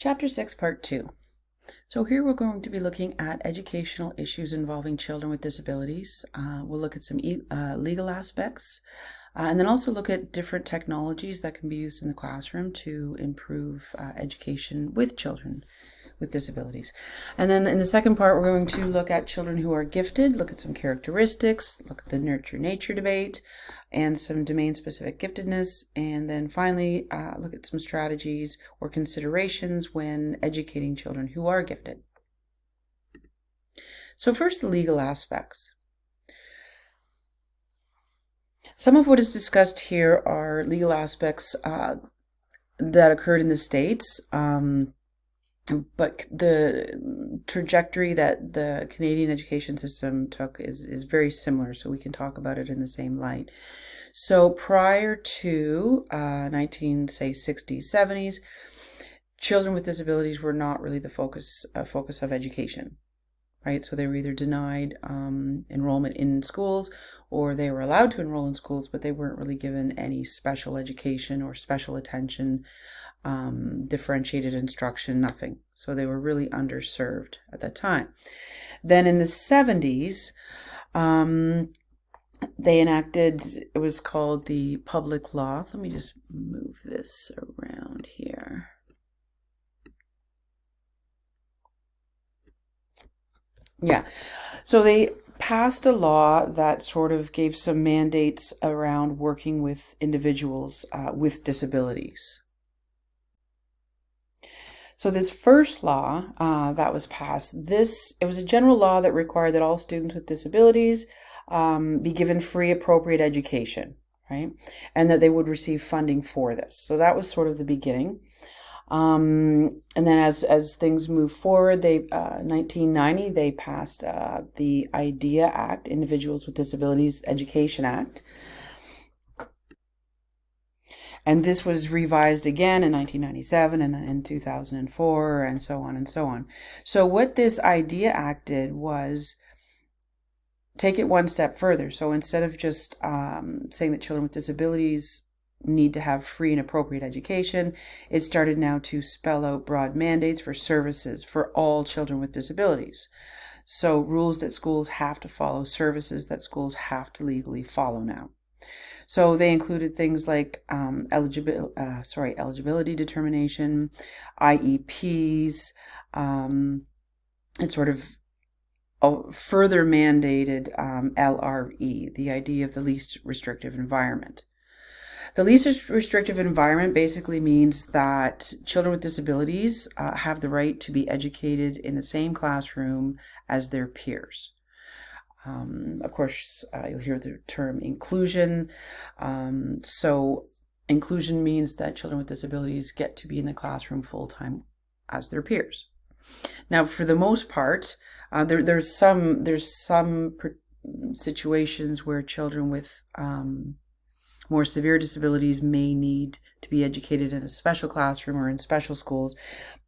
Chapter 6, Part 2. So here we're going to be looking at educational issues involving children with disabilities. We'll look at some legal aspects, and then also look at different technologies that can be used in the classroom to improve education with children with disabilities. And then in the second part, we're going to look at children who are gifted, look at some characteristics, look at the nurture-nature debate, and some domain-specific giftedness, and then finally look at some strategies or considerations when educating children who are gifted. So first, the legal aspects. Some of what is discussed here are legal aspects that occurred in the States, but the trajectory that the Canadian education system took is very similar, so we can talk about it in the same light. So prior to 1960s, 70s, children with disabilities were not really the focus of education, right? So they were either denied enrollment in schools, or they were allowed to enroll in schools, but they weren't really given any special education or special attention, differentiated instruction, nothing. So they were really underserved at that time. Then in the 70s, they enacted, it was called the Public Law. Let me just move this around here. Yeah, so they passed a law that sort of gave some mandates around working with individuals with disabilities. So this first law that was passed, it was a general law that required that all students with disabilities be given free appropriate education, right? And that they would receive funding for this. So that was sort of the beginning. And then as things move forward, 1990, they passed the IDEA Act, Individuals with Disabilities Education Act. And this was revised again in 1997 and in 2004 and so on and so on. So what this IDEA Act did was take it one step further. So instead of just saying that children with disabilities need to have free and appropriate education, it started now to spell out broad mandates for services for all children with disabilities. So rules that schools have to follow, services that schools have to legally follow now. So they included things like eligibility determination, IEPs, and sort of further mandated LRE, the idea of the least restrictive environment. The least restrictive environment basically means that children with disabilities have the right to be educated in the same classroom as their peers. Of course, you'll hear the term inclusion. So inclusion means that children with disabilities get to be in the classroom full-time as their peers. Now, for the most part, there's some situations where children with more severe disabilities may need to be educated in a special classroom or in special schools.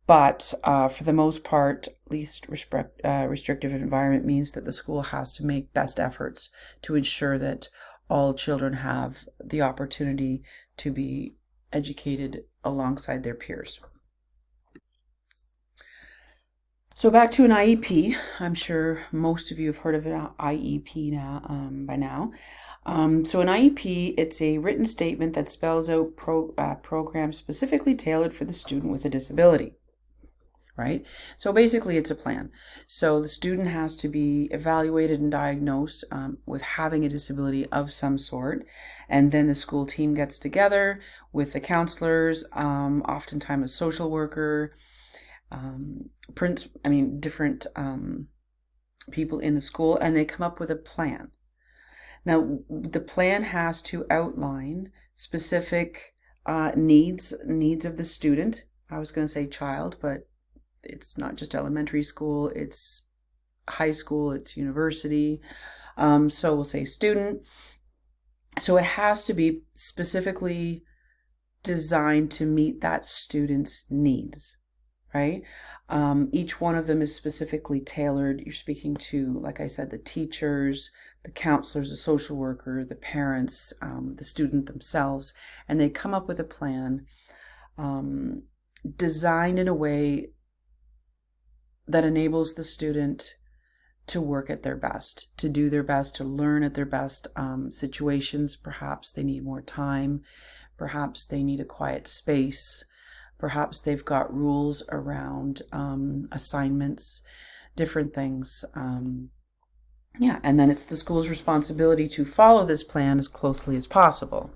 But for the most part, least restrictive environment means that the school has to make best efforts to ensure that all children have the opportunity to be educated alongside their peers. So back to an IEP. I'm sure most of you have heard of an IEP by now. So an IEP, it's a written statement that spells out programs specifically tailored for the student with a disability. Right? So basically it's a plan. So the student has to be evaluated and diagnosed with having a disability of some sort. And then the school team gets together with the counselors, oftentimes a social worker, different people in the school, and they come up with a plan. Now, the plan has to outline specific needs of the student. I was going to say child, but it's not just elementary school, it's high school, it's university. So we'll say student. So it has to be specifically designed to meet that student's needs, right? Each one of them is specifically tailored. You're speaking to, like I said, the teachers, the counselors, the social worker, the parents, the student themselves, and they come up with a plan. designed in a way that enables the student to work at their best, to do their best, to learn at their best situations. Perhaps they need more time. Perhaps they need a quiet space. Perhaps they've got rules around assignments, different things. Yeah, and then it's the school's responsibility to follow this plan as closely as possible.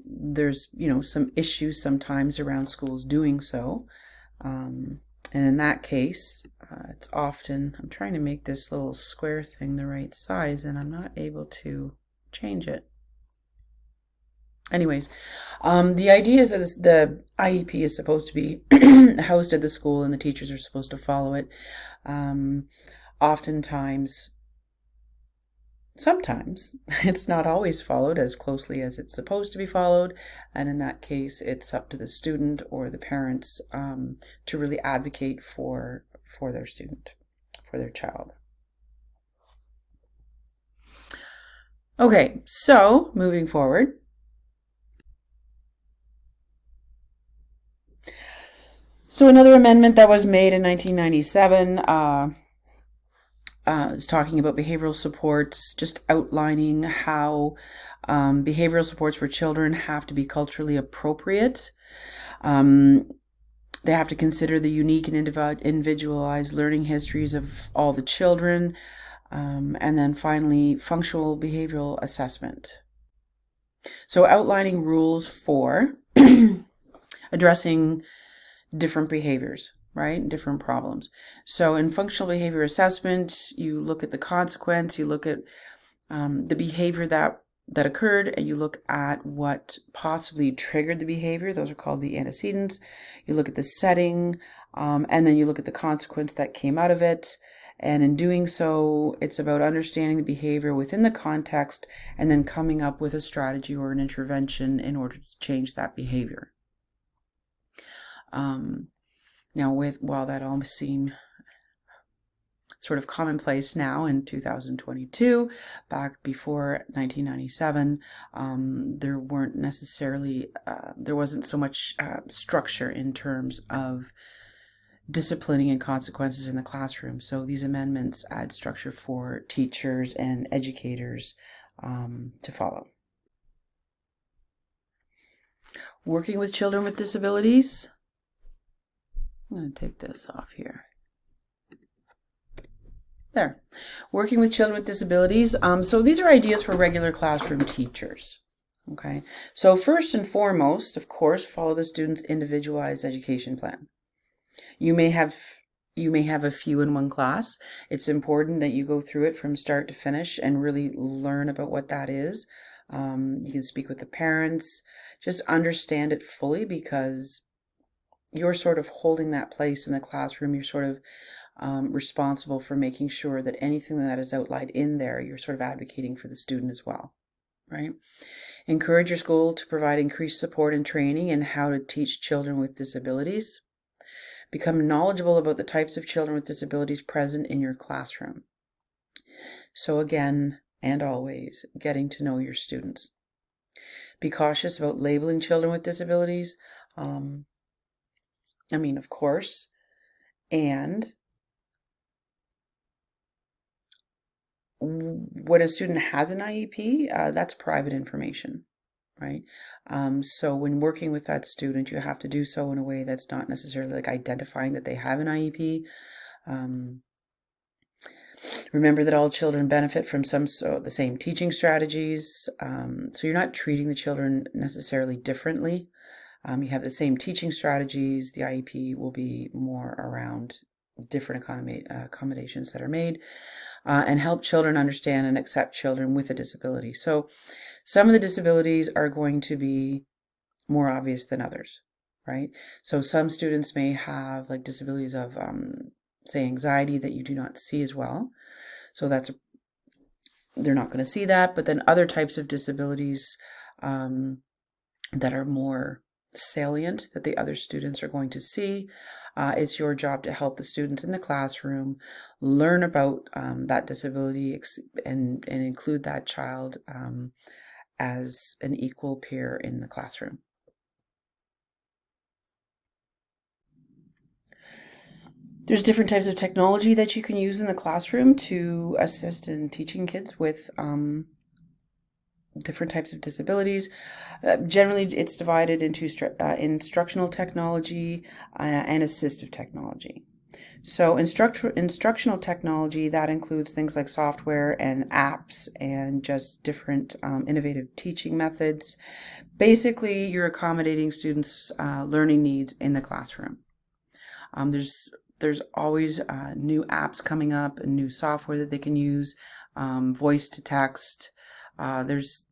There's, some issues sometimes around schools doing so. And in that case, it's often, I'm trying to make this little square thing the right size, and I'm not able to change it. Anyways, the idea is that the IEP is supposed to be housed at the school and the teachers are supposed to follow it. Oftentimes, sometimes it's not always followed as closely as it's supposed to be followed. And in that case, it's up to the student or the parents to really advocate for their student, for their child. Okay, so moving forward. So another amendment that was made in 1997 is talking about behavioral supports, just outlining how behavioral supports for children have to be culturally appropriate. They have to consider the unique and individualized learning histories of all the children. And then finally, functional behavioral assessment. So outlining rules for addressing different behaviors, right? Different problems. So in functional behavior assessment, you look at the consequence, you look at the behavior that occurred, and you look at what possibly triggered the behavior. Those are called the antecedents. You look at the setting, and then you look at the consequence that came out of it. And in doing so, it's about understanding the behavior within the context and then coming up with a strategy or an intervention in order to change that behavior. Now, while that all seem sort of commonplace now in 2022, back before 1997, there weren't necessarily, there wasn't so much structure in terms of disciplining and consequences in the classroom. So these amendments add structure for teachers and educators to follow. Working with children with disabilities. I'm going to take this off here. There. Working with children with disabilities. So these are ideas for regular classroom teachers. Okay. So first and foremost, of course, follow the student's individualized education plan. You may have a few in one class. It's important that you go through it from start to finish and really learn about what that is. You can speak with the parents. Just understand it fully, because you're sort of holding that place in the classroom. You're sort of responsible for making sure that anything that is outlined in there, you're sort of advocating for the student as well, right? Encourage your school to provide increased support and training in how to teach children with disabilities. Become knowledgeable about the types of children with disabilities present in your classroom. So again, and always, getting to know your students. Be cautious about labeling children with disabilities. Of course, and when a student has an IEP, that's private information, right? So when working with that student, you have to do so in a way that's not necessarily like identifying that they have an IEP. Remember that all children benefit from the same teaching strategies. So you're not treating the children necessarily differently. You have the same teaching strategies. The IEP will be more around different accommodations that are made, and help children understand and accept children with a disability. So some of the disabilities are going to be more obvious than others, right? So some students may have like disabilities of, say, anxiety that you do not see as well. So they're not going to see that. But then other types of disabilities that are more salient that the other students are going to see. It's your job to help the students in the classroom learn about that disability and include that child as an equal peer in the classroom. There's different types of technology that you can use in the classroom to assist in teaching kids with different types of disabilities. Generally, it's divided into instructional technology and assistive technology. So instructional technology, that includes things like software and apps and just different innovative teaching methods. Basically, you're accommodating students' learning needs in the classroom. There's always new apps coming up and new software that they can use, voice to text. There's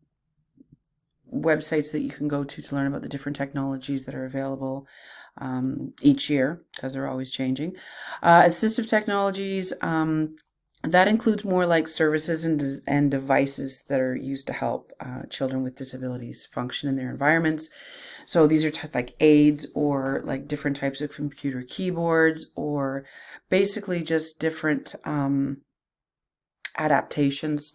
websites that you can go to learn about the different technologies that are available each year, because they're always changing. Assistive technologies, that includes more like services and devices that are used to help children with disabilities function in their environments. So these are like aids or like different types of computer keyboards, or basically just different adaptations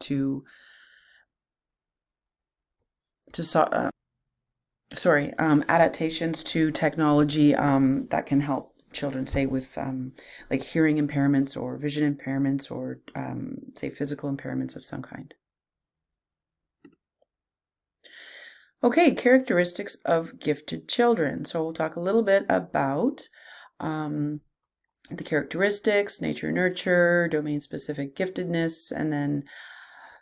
adaptations to technology that can help children, say with like hearing impairments or vision impairments or say physical impairments of some kind. Okay, characteristics of gifted children. So we'll talk a little bit about the characteristics, nature, nurture, domain-specific giftedness, and then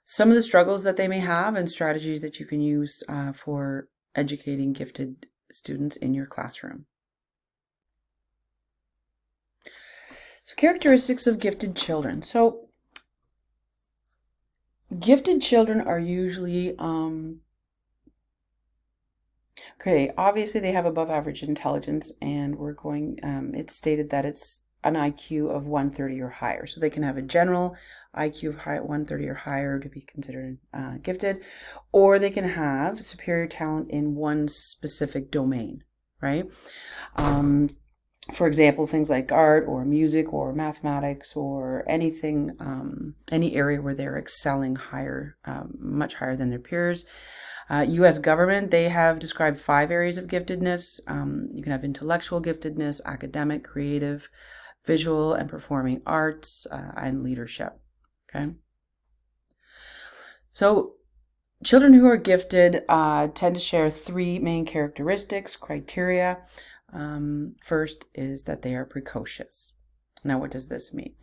some of the struggles that they may have and strategies that you can use for educating gifted students in your classroom. So characteristics of gifted children. So gifted children are usually, obviously they have above average intelligence, and it's stated that it's an IQ of 130 or higher. So they can have a general IQ of 130 or higher to be considered gifted, or they can have superior talent in one specific domain, right? For example, things like art or music or mathematics or anything, any area where they're excelling higher, much higher than their peers. U.S. government, they have described 5 areas of giftedness. You can have intellectual giftedness, academic, creative, visual and performing arts, and leadership. Okay. So children who are gifted tend to share 3 main characteristics, criteria. First is that they are precocious. Now, what does this mean?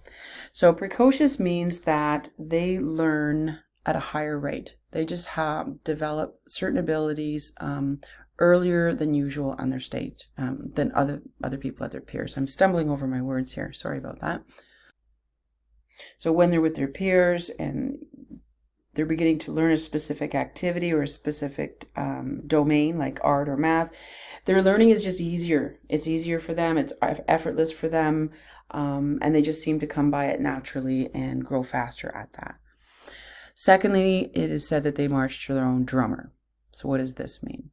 So precocious means that they learn at a higher rate. They just develop certain abilities earlier than usual on their stage, than other people at their peers. I'm stumbling over my words here. Sorry about that. So when they're with their peers and they're beginning to learn a specific activity or a specific domain like art or math, their learning is just easier. It's easier for them. It's effortless for them. And they just seem to come by it naturally and grow faster at that. Secondly, it is said that they march to their own drummer. So what does this mean?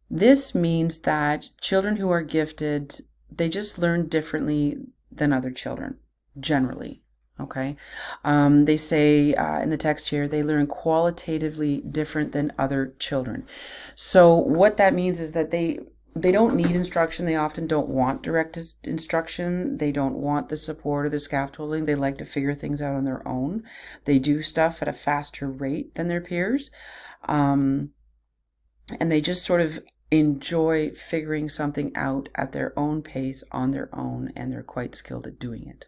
This means that children who are gifted, they just learn differently than other children, generally. Okay. They say in the text here, they learn qualitatively different than other children. So what that means is that they don't need instruction. They often don't want direct instruction. They don't want the support or the scaffolding. They like to figure things out on their own. They do stuff at a faster rate than their peers. And they just sort of enjoy figuring something out at their own pace on their own, and they're quite skilled at doing it.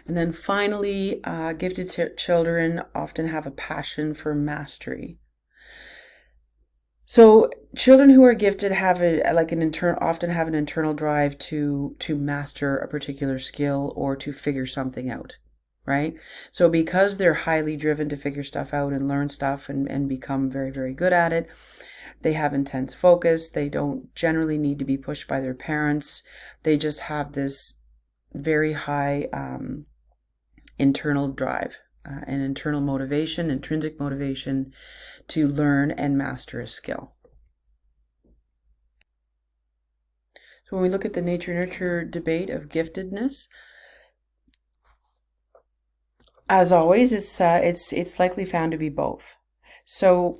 And then finally, gifted children often have a passion for mastery. So children who are gifted have often have an internal drive to master a particular skill or to figure something out, right? So because they're highly driven to figure stuff out and learn stuff and become very, very good at it, they have intense focus. They don't generally need to be pushed by their parents. They just have this very high internal drive, and internal motivation, intrinsic motivation to learn and master a skill. So when we look at the nature-nurture debate of giftedness, as always, it's likely found to be both. So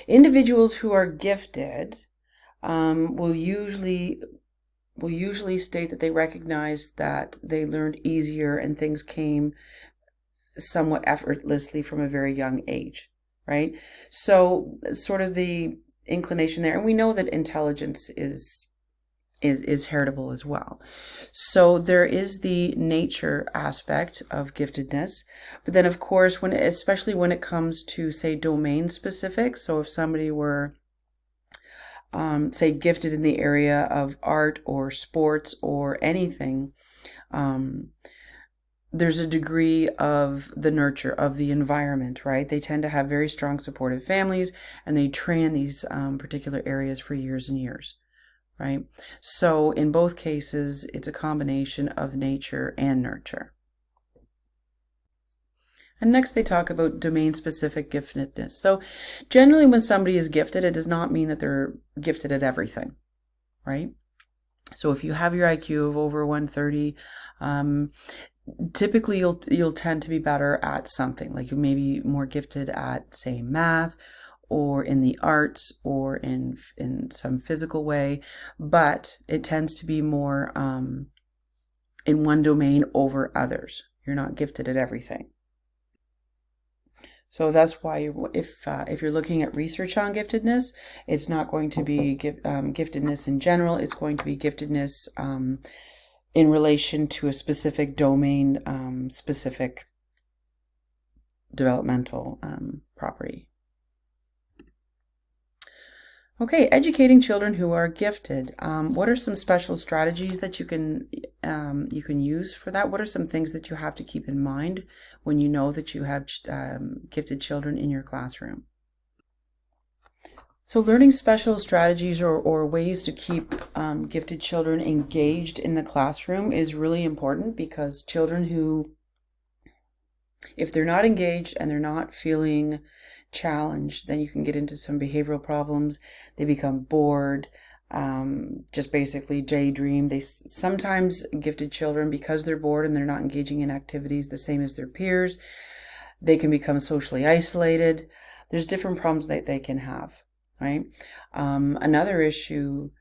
individuals who are gifted will usually will usually state that they recognize that they learned easier and things came somewhat effortlessly from a very young age, right? So sort of the inclination there, and we know that intelligence is heritable as well. So there is the nature aspect of giftedness, but then of course, especially when it comes to, say, domain specific. So if somebody were say gifted in the area of art or sports or anything, there's a degree of the nurture of the environment, right? They tend to have very strong supportive families, and they train in these particular areas for years and years, right? So in both cases, it's a combination of nature and nurture. And next they talk about domain-specific giftedness. So generally when somebody is gifted, it does not mean that they're gifted at everything, right? So if you have your IQ of over 130, typically you'll tend to be better at something. Like you may be more gifted at, say, math, or in the arts, or in some physical way, but it tends to be more in one domain over others. You're not gifted at everything. So that's why if you're looking at research on giftedness, it's not going to be giftedness in general. It's going to be giftedness in relation to a specific domain, specific developmental property. Okay, educating children who are gifted. What are some special strategies that you can use for that? What are some things that you have to keep in mind when you know that you have gifted children in your classroom? So learning special strategies or ways to keep gifted children engaged in the classroom is really important, because children who, if they're not engaged and they're not feeling challenged, then you can get into some behavioral problems. They become bored, just basically daydream. Sometimes gifted children, because they're bored and they're not engaging in activities the same as their peers, they can become socially isolated. There's different problems that they can have, right? Another issue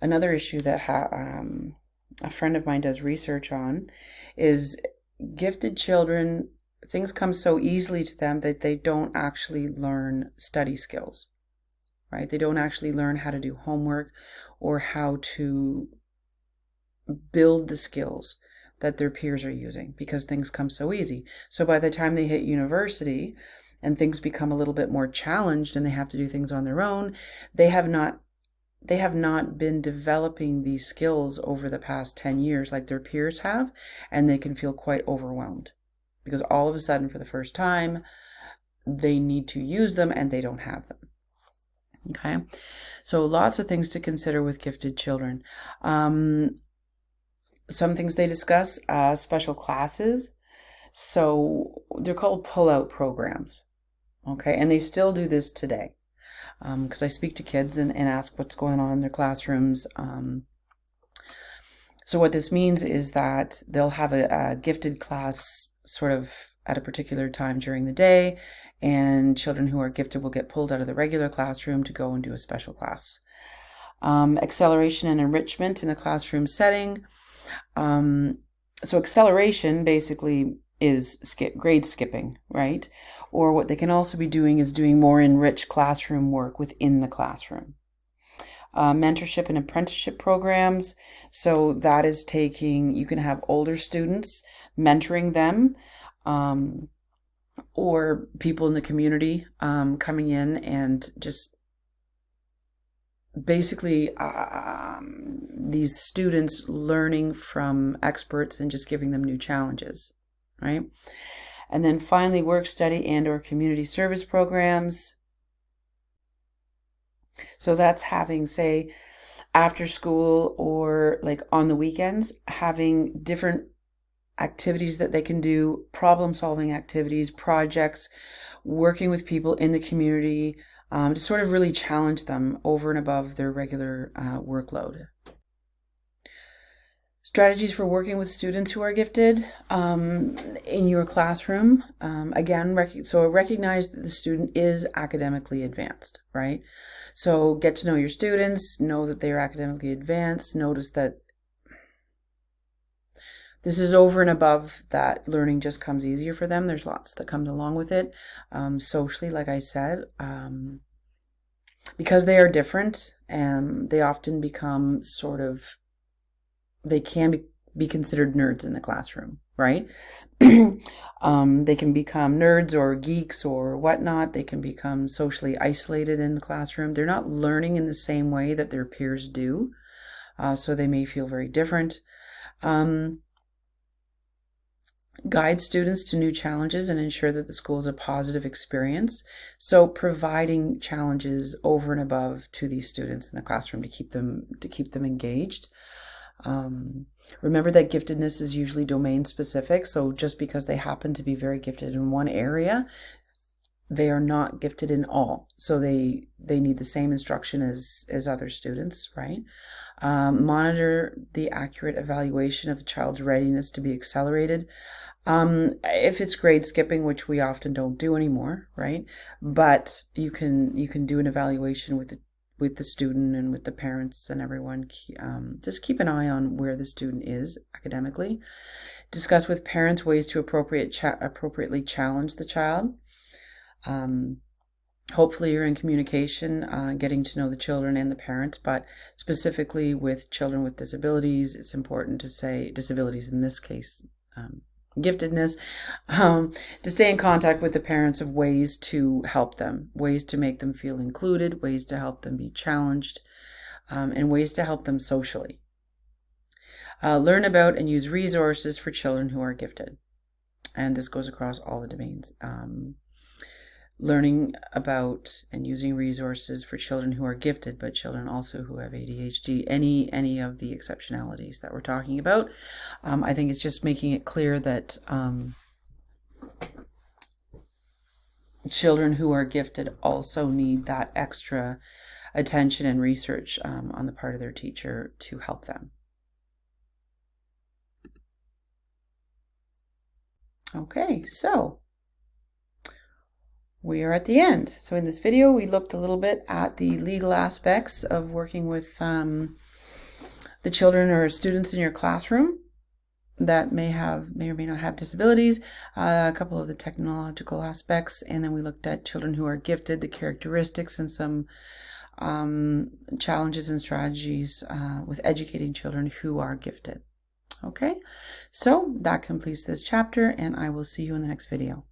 that a friend of mine does research on is gifted children. Things come so easily to them that they don't actually learn study skills, right? They don't actually learn how to do homework or how to build the skills that their peers are using, because things come so easy. So by the time they hit university and things become a little bit more challenged and they have to do things on their own, they have not been developing these skills over the past 10 years like their peers have, and they can feel quite overwhelmed. Because all of a sudden, for the first time, they need to use them and they don't have them. Okay, so lots of things to consider with gifted children. Some things they discuss, special classes. So they're called pull-out programs. Okay, and they still do this today. Because I speak to kids and ask what's going on in their classrooms. So what this means is that they'll have a gifted class sort of at a particular time during the day, and children who are gifted will get pulled out of the regular classroom to go and do a special class. Acceleration and enrichment in the classroom setting. So acceleration basically is grade skipping, right? Or what they can also be doing is doing more enriched classroom work within the classroom. Mentorship and apprenticeship programs. So that is you can have older students mentoring them, or people in the community coming in and just basically these students learning from experts and just giving them new challenges, right? And then finally, work study and or community service programs. So that's having, say, after school or like on the weekends, having different activities that they can do, problem-solving activities, projects, working with people in the community, to sort of really challenge them over and above their regular workload. Strategies for working with students who are gifted in your classroom. Again, recognize that the student is academically advanced, right? So get to know your students, know that they are academically advanced, notice that this is over and above that learning just comes easier for them. There's lots that comes along with it. Socially, like I said, because they are different, and they often become they can be considered nerds in the classroom, right? They can become nerds or geeks or whatnot. They can become socially isolated in the classroom. They're not learning in the same way that their peers do. So they may feel very different. Guide students to new challenges and ensure that the school is a positive experience. So providing challenges over and above to these students in the classroom to keep them engaged. Remember that giftedness is usually domain specific. So just because they happen to be very gifted in one area, they are not gifted in all. So they need the same instruction as other students, right? Monitor the accurate evaluation of the child's readiness to be accelerated. If it's grade skipping, which we often don't do anymore, right? But you can do an evaluation with the student and with the parents and everyone. Just keep an eye on where the student is academically. Discuss with parents ways to appropriately challenge the child. Hopefully you're in communication, getting to know the children and the parents, but specifically with children with disabilities, it's important to say disabilities in this case, giftedness, to stay in contact with the parents of ways to help them, ways to make them feel included, ways to help them be challenged, and ways to help them socially. Learn about and use resources for children who are gifted. And this goes across all the domains. Learning about and using resources for children who are gifted, but children also who have ADHD, any of the exceptionalities that we're talking about. I think it's just making it clear that children who are gifted also need that extra attention and research on the part of their teacher to help them. Okay, so we are at the end. So in this video, we looked a little bit at the legal aspects of working with the children or students in your classroom that may or may not have disabilities, a couple of the technological aspects, and then we looked at children who are gifted, the characteristics, and some challenges and strategies with educating children who are gifted. Okay, so that completes this chapter, and I will see you in the next video.